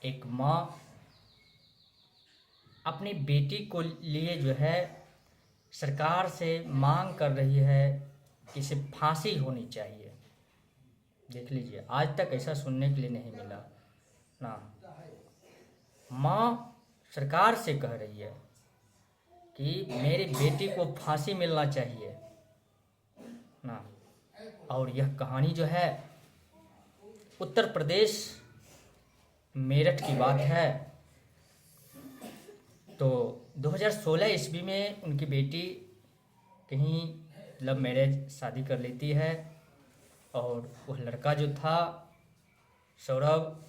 एक माँ अपनी बेटी को लिए जो है सरकार से मांग कर रही है कि इसे फांसी होनी चाहिए। देख लीजिए, आज तक ऐसा सुनने के लिए नहीं मिला ना। माँ सरकार से कह रही है कि मेरी बेटी को फांसी मिलना चाहिए ना। और यह कहानी जो है उत्तर प्रदेश मेरठ की बात है। तो 2016 ईस्वी में उनकी बेटी कहीं लव मैरिज शादी कर लेती है और वह लड़का जो था सौरभ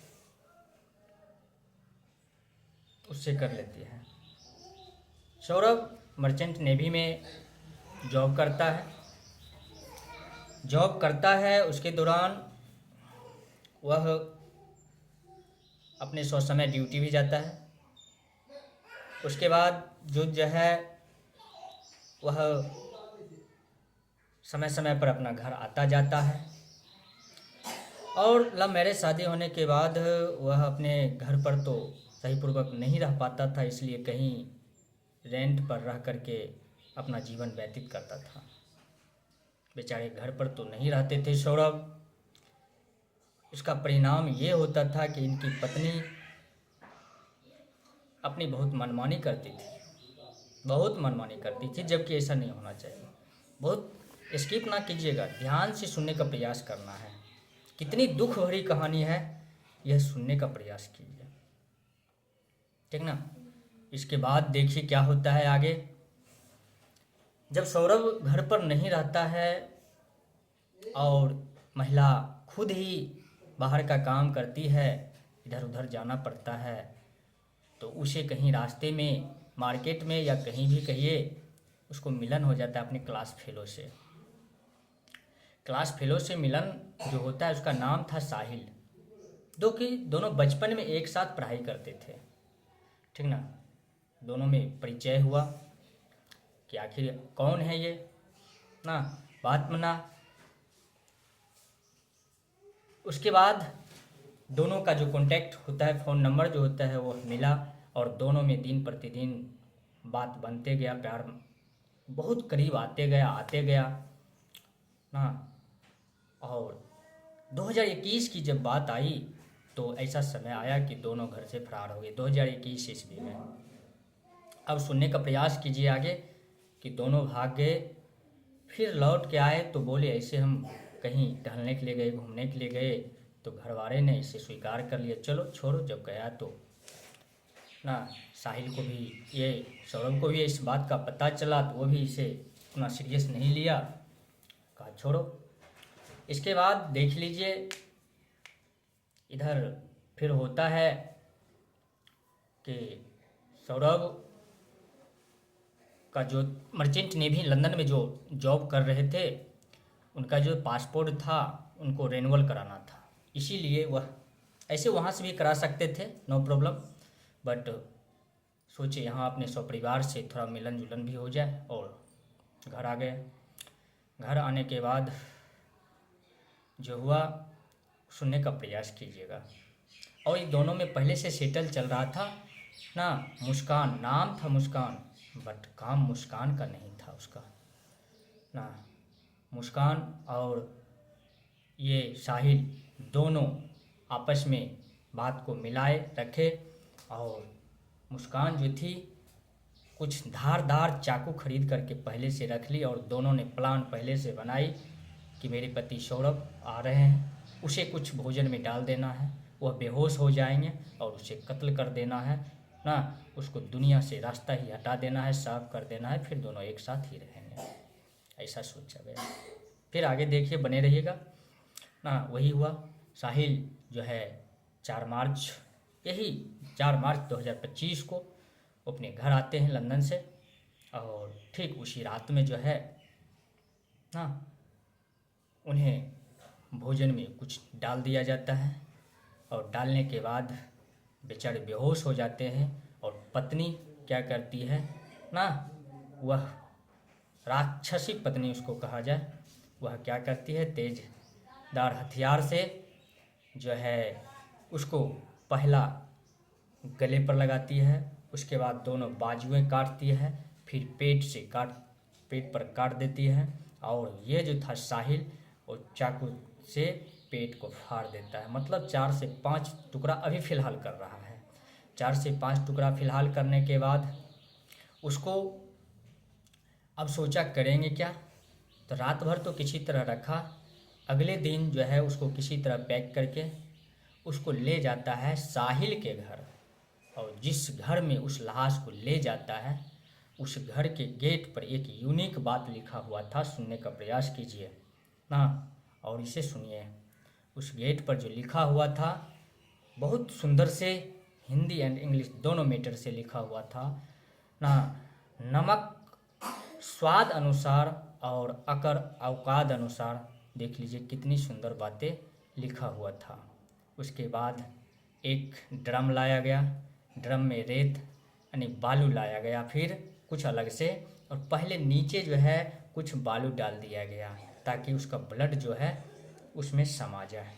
उससे कर लेती है। सौरभ मर्चेंट नेवी में जॉब करता है। उसके दौरान वह अपने सौ समय ड्यूटी भी जाता है। उसके बाद जो है वह समय समय पर अपना घर आता जाता है। और लव मैरिज शादी होने के बाद वह अपने घर पर तो सही पूर्वक नहीं रह पाता था, इसलिए कहीं रेंट पर रह करके अपना जीवन व्यतीत करता था। बेचारे घर पर तो नहीं रहते थे सौरभ। इसका परिणाम ये होता था कि इनकी पत्नी अपनी बहुत मनमानी करती थी, जबकि ऐसा नहीं होना चाहिए। बहुत स्किप ना कीजिएगा, ध्यान से सुनने का प्रयास करना है। कितनी दुख भरी कहानी है, यह सुनने का प्रयास कीजिए, ठीक ना। इसके बाद देखिए क्या होता है आगे। जब सौरभ घर पर नहीं रहता है और महिला खुद ही बाहर का काम करती है, इधर उधर जाना पड़ता है, तो उसे कहीं रास्ते में, मार्केट में या कहीं भी कहिए, उसको मिलन हो जाता है अपने क्लास फेलो से मिलन जो होता है उसका नाम था साहिल। दोनों बचपन में एक साथ पढ़ाई करते थे, ठीक ना। दोनों में परिचय हुआ कि आखिर कौन है ये ना, बात बना। उसके बाद दोनों का जो कांटेक्ट होता है, फ़ोन नंबर जो होता है वो मिला और दोनों में दिन प्रतिदिन बात बनते गया, प्यार बहुत करीब आते गया ना। और 2021 की जब बात आई तो ऐसा समय आया कि दोनों घर से फरार हो गए, 2021 ईस्वी में। अब सुनने का प्रयास कीजिए आगे कि दोनों भाग गए। फिर लौट के आए तो बोले ऐसे हम कहीं टहलने के लिए गए, घूमने के लिए गए, तो घर वाले ने इसे स्वीकार कर लिया, चलो छोड़ो। जब गया तो ना साहिल को भी, ये सौरभ को भी इस बात का पता चला तो वो भी इसे उतना सीरियस नहीं लिया, कहा छोड़ो। इसके बाद देख लीजिए इधर फिर होता है कि सौरभ का जो मर्चेंट नेवी लंदन में जो जॉब कर रहे थे, उनका जो पासपोर्ट था उनको रेन्यूअल कराना था, इसीलिए वह ऐसे वहाँ से भी करा सकते थे, नो प्रॉब्लम, बट सोचे यहाँ अपने सपरिवार से थोड़ा मिलन जुलन भी हो जाए और घर आ गए। घर आने के बाद जो हुआ सुनने का प्रयास कीजिएगा। और ये दोनों में पहले से सेटल चल रहा था ना। मुस्कान नाम था, मुस्कान, बट काम मुस्कान का नहीं था उसका ना। मुस्कान और ये साहिल दोनों आपस में बात को मिलाए रखे और मुस्कान जो थी कुछ धारदार चाकू खरीद करके पहले से रख ली और दोनों ने प्लान पहले से बनाई कि मेरे पति सौरभ आ रहे हैं, उसे कुछ भोजन में डाल देना है, वह बेहोश हो जाएंगे और उसे कत्ल कर देना है ना, उसको दुनिया से रास्ता ही हटा देना है, साफ कर देना है, फिर दोनों एक साथ ही रहेंगे, ऐसा सोचा गया। फिर आगे देखिए, बने रहिएगा ना। वही हुआ। साहिल जो है 4 मार्च 2025 को अपने घर आते हैं लंदन से और ठीक उसी रात में जो है ना उन्हें भोजन में कुछ डाल दिया जाता है और डालने के बाद बेचारे बेहोश हो जाते हैं। और पत्नी क्या करती है ना, वह राक्षसी पत्नी उसको कहा जाए, वह क्या करती है, तेजदार हथियार से जो है उसको पहला गले पर लगाती है, उसके बाद दोनों बाजुएं काटती है, फिर पेट पर काट देती है। और ये जो था साहिल, वो चाकू से पेट को फाड़ देता है। मतलब 4 से 5 टुकड़ा अभी फ़िलहाल कर रहा है। 4 से 5 टुकड़ा फ़िलहाल करने के बाद उसको अब सोचा करेंगे क्या, तो रात भर तो किसी तरह रखा। अगले दिन जो है उसको किसी तरह पैक करके उसको ले जाता है साहिल के घर। और जिस घर में उस लाश को ले जाता है, उस घर के गेट पर एक यूनिक बात लिखा हुआ था। सुनने का प्रयास कीजिए ना, और इसे सुनिए। उस गेट पर जो लिखा हुआ था, बहुत सुंदर से हिंदी एंड इंग्लिश दोनों मीटर से लिखा हुआ था ना। नमक स्वाद अनुसार और अकर औकाद अनुसार। देख लीजिए कितनी सुंदर बातें लिखा हुआ था। उसके बाद एक ड्रम लाया गया, ड्रम में रेत यानी बालू लाया गया फिर कुछ अलग से, और पहले नीचे जो है कुछ बालू डाल दिया गया ताकि उसका ब्लड जो है उसमें समा जाए।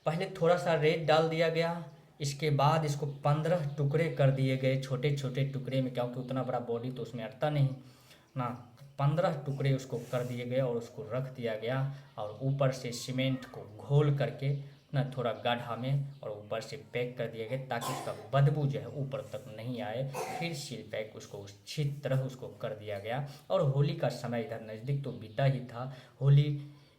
पहले थोड़ा सा रेत डाल दिया गया, इसके बाद इसको 15 टुकड़े कर दिए गए, छोटे छोटे टुकड़े में, क्योंकि उतना बड़ा बॉडी तो उसमें अटता नहीं ना। 15 टुकड़े उसको कर दिए गए और उसको रख दिया गया। और ऊपर से सीमेंट को घोल करके ना थोड़ा गाढ़ा में, और ऊपर से पैक कर दिया गया ताकि उसका बदबू जो है ऊपर तक नहीं आए। फिर सील पैक उसको अच्छी तरह उसको कर दिया गया। और होली का समय इधर नज़दीक तो बीता ही था। होली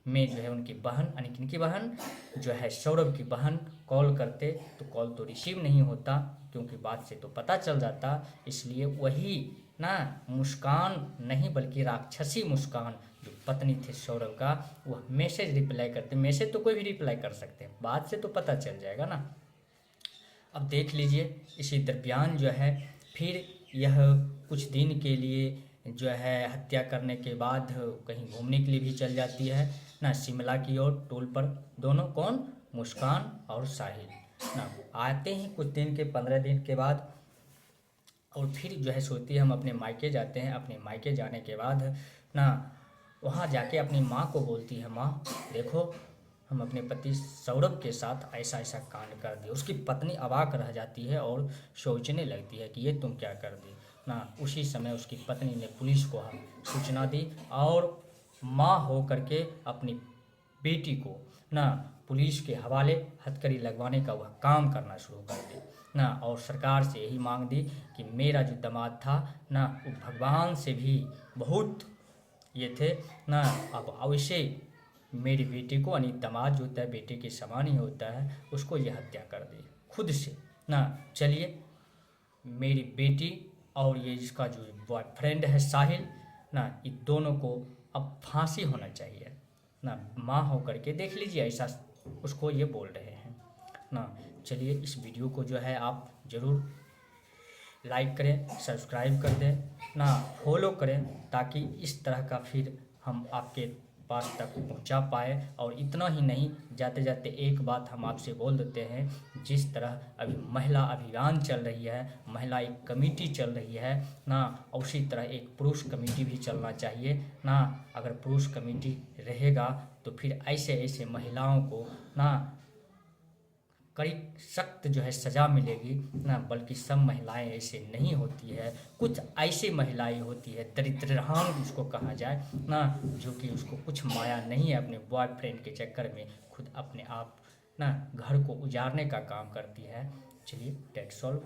में जो है उनकी बहन, यानी किनकी बहन, जो है सौरभ की बहन कॉल करते तो कॉल तो रिसीव नहीं होता, क्योंकि बात से तो पता चल जाता। इसलिए वही ना मुस्कान नहीं बल्कि राक्षसी मुस्कान जो पत्नी थे सौरभ का, वह मैसेज रिप्लाई करते। मैसेज तो कोई भी रिप्लाई कर सकते हैं, बात से तो पता चल जाएगा ना। अब देख लीजिए इसी दरमियान जो है फिर यह कुछ दिन के लिए जो है हत्या करने के बाद कहीं घूमने के लिए भी चल जाती है ना, शिमला की ओर टूल पर। दोनों कौन, मुस्कान और साहिल ना आते हैं कुछ दिन के 15 दिन के बाद। और फिर जो है सोचती है हम अपने मायके जाते हैं। अपने मायके जाने के बाद ना वहाँ जाके अपनी माँ को बोलती है, माँ देखो हम अपने पति सौरभ के साथ ऐसा ऐसा कांड कर दिया। उसकी पत्नी अवाक रह जाती है और सोचने लगती है कि ये तुम क्या कर दी ना। उसी समय उसकी पत्नी ने पुलिस को सूचना दी और माँ हो करके अपनी बेटी को ना पुलिस के हवाले हथकड़ी लगवाने का वह काम करना शुरू कर दी ना। और सरकार से यही मांग दी कि मेरा जो दामाद था ना, वो भगवान से भी बहुत ये थे ना, अब अवश्य मेरी बेटी को, यानी दामाद जो होता है बेटे के समान ही होता है, उसको ये हत्या कर दी खुद से ना। चलिए मेरी बेटी और ये इसका जो बॉयफ्रेंड है साहिल ना, इन दोनों को अब फांसी होना चाहिए ना। माँ हो करके देख लीजिए ऐसा उसको ये बोल रहे हैं ना। चलिए इस वीडियो को जो है आप ज़रूर लाइक करें, सब्सक्राइब कर दें ना, फॉलो करें, ताकि इस तरह का फिर हम आपके पास तक पहुंचा पाए। और इतना ही नहीं, जाते जाते एक बात हम आपसे बोल देते हैं, जिस तरह अभी महिला अभियान चल रही है, महिला एक कमेटी चल रही है ना, उसी तरह एक पुरुष कमेटी भी चलना चाहिए ना। अगर पुरुष कमेटी रहेगा तो फिर ऐसे ऐसे महिलाओं को ना कड़ी सख्त जो है सज़ा मिलेगी ना। बल्कि सब महिलाएं ऐसे नहीं होती है, कुछ ऐसी महिलाएं होती है दरिद्रहान जिसको कहा जाए ना, जो कि उसको कुछ माया नहीं है, अपने बॉयफ्रेंड के चक्कर में खुद अपने आप ना घर को उजाड़ने का काम करती है। चलिए डेट्स ऑल।